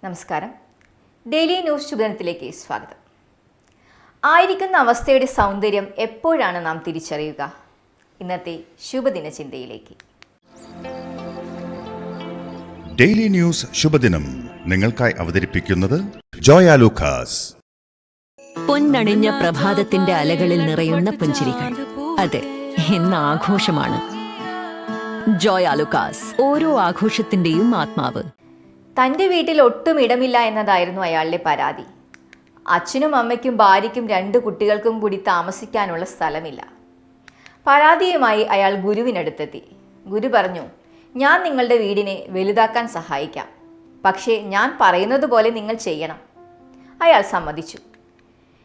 നമസ്കാരം. Daily news ശുഭദിനത്തിലേക്ക് സ്വാഗതം. ആയിരിക്കുന്ന അവസ്ഥയുടെ സൗന്ദര്യം എപ്പോഴാണ് നാം തിരിച്ചറിയുക? ഇന്നത്തെ ശുഭദിന ചിന്തയിലേക്ക്. ഡെയിലി ന്യൂസ് ശുഭദിനം നിങ്ങൾക്കായി അവതരിപ്പിക്കുന്നത് ജോയ ലൂക്കാസ്. പൊന്നണിഞ്ഞ പ്രഭാതത്തിന്റെ അലകളിൽ നിറയുന്ന പുഞ്ചിരികൾ, അതെ, ഇന്ന് ആഘോഷമാണ്. ജോയ ലൂക്കാസ്, ഓരോ ആഘോഷത്തിന്റെയും ആത്മാവ്. തൻ്റെ വീട്ടിൽ ഒട്ടും ഇടമില്ല എന്നതായിരുന്നു അയാളുടെ പരാതി. അച്ഛനും അമ്മയ്ക്കും ഭാര്യയ്ക്കും 2 കുട്ടികൾക്കും കൂടി താമസിക്കാനുള്ള സ്ഥലമില്ല. പരാതിയുമായി അയാൾ ഗുരുവിനടുത്തെത്തി. ഗുരു പറഞ്ഞു, ഞാൻ നിങ്ങളുടെ വീടിനെ വലുതാക്കാൻ സഹായിക്കാം, പക്ഷേ ഞാൻ പറയുന്നത് പോലെ നിങ്ങൾ ചെയ്യണം. അയാൾ സമ്മതിച്ചു.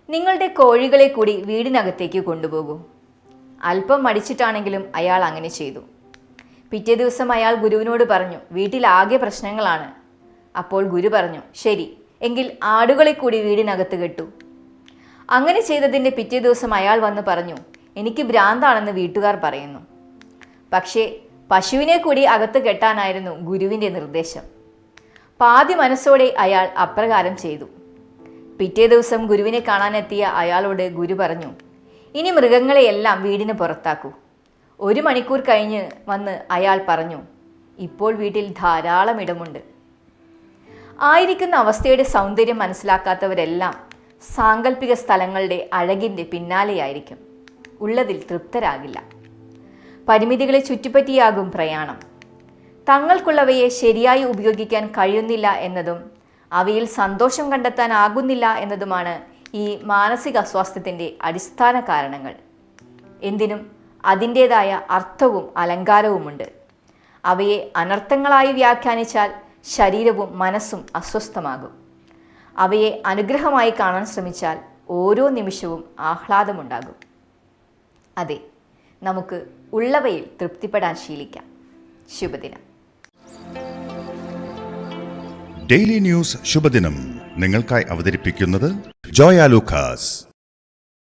നിങ്ങളുടെ കോഴികളെ കൂടി വീടിനകത്തേക്ക് കൊണ്ടുപോകൂ. അല്പം മടിച്ചിട്ടാണെങ്കിലും അയാൾ അങ്ങനെ ചെയ്തു. പിറ്റേ ദിവസം അയാൾ ഗുരുവിനോട് പറഞ്ഞു, വീട്ടിലാകെ പ്രശ്നങ്ങളാണ്. അപ്പോൾ ഗുരു പറഞ്ഞു, ശരി, എങ്കിൽ ആടുകളെ കൂടി വീടിനകത്ത് കെട്ടു. അങ്ങനെ ചെയ്തതിൻ്റെ പിറ്റേ ദിവസം അയാൾ വന്ന് പറഞ്ഞു, എനിക്ക് ഭ്രാന്താണെന്ന് വീട്ടുകാർ പറയുന്നു. പക്ഷേ പശുവിനെ കൂടി അകത്ത് കെട്ടാനായിരുന്നു ഗുരുവിൻ്റെ നിർദ്ദേശം. പാതി മനസ്സോടെ അയാൾ അപ്രകാരം ചെയ്തു. പിറ്റേ ദിവസം ഗുരുവിനെ കാണാനെത്തിയ അയാളോട് ഗുരു പറഞ്ഞു, ഇനി മൃഗങ്ങളെയെല്ലാം വീടിന് പുറത്താക്കൂ. 1 മണിക്കൂർ കഴിഞ്ഞ് വന്ന് അയാൾ പറഞ്ഞു, ഇപ്പോൾ വീട്ടിൽ ധാരാളം ഇടമുണ്ട്. ആയിരിക്കുന്ന അവസ്ഥയുടെ സൗന്ദര്യം മനസ്സിലാക്കാത്തവരെല്ലാം സാങ്കല്പിക സ്ഥലങ്ങളുടെ അഴകിൻ്റെ പിന്നാലെയായിരിക്കും. ഉള്ളതിൽ തൃപ്തരാകില്ല. പരിമിതികളെ ചുറ്റിപ്പറ്റിയാകും പ്രയാണം. തങ്ങൾക്കുള്ളവയെ ശരിയായി ഉപയോഗിക്കാൻ കഴിയുന്നില്ല എന്നതും അവയിൽ സന്തോഷം കണ്ടെത്താനാകുന്നില്ല എന്നതുമാണ് ഈ മാനസിക അസ്വാസ്ഥ്യത്തിൻ്റെ അടിസ്ഥാന കാരണങ്ങൾ. എന്തിനും അതിൻ്റേതായ അർത്ഥവും അലങ്കാരവുമുണ്ട്. അവയെ അനർത്ഥങ്ങളായി വ്യാഖ്യാനിച്ചാൽ ശരീരവും മനസ്സും അസ്വസ്ഥമാകും. അവയെ അനുഗ്രഹമായി കാണാൻ ശ്രമിച്ചാൽ ഓരോ നിമിഷവും ആഹ്ലാദമുണ്ടാകും. അതെ, നമുക്ക് ഉള്ളവയിൽ തൃപ്തിപ്പെടാൻ ശീലിക്കാം. ശുഭദിനം. ഡെയിലി ന്യൂസ് ശുഭദിനം നിങ്ങൾക്കായി അവതരിപ്പിക്കുന്നത് ജോയ ലൂക്കാസ്.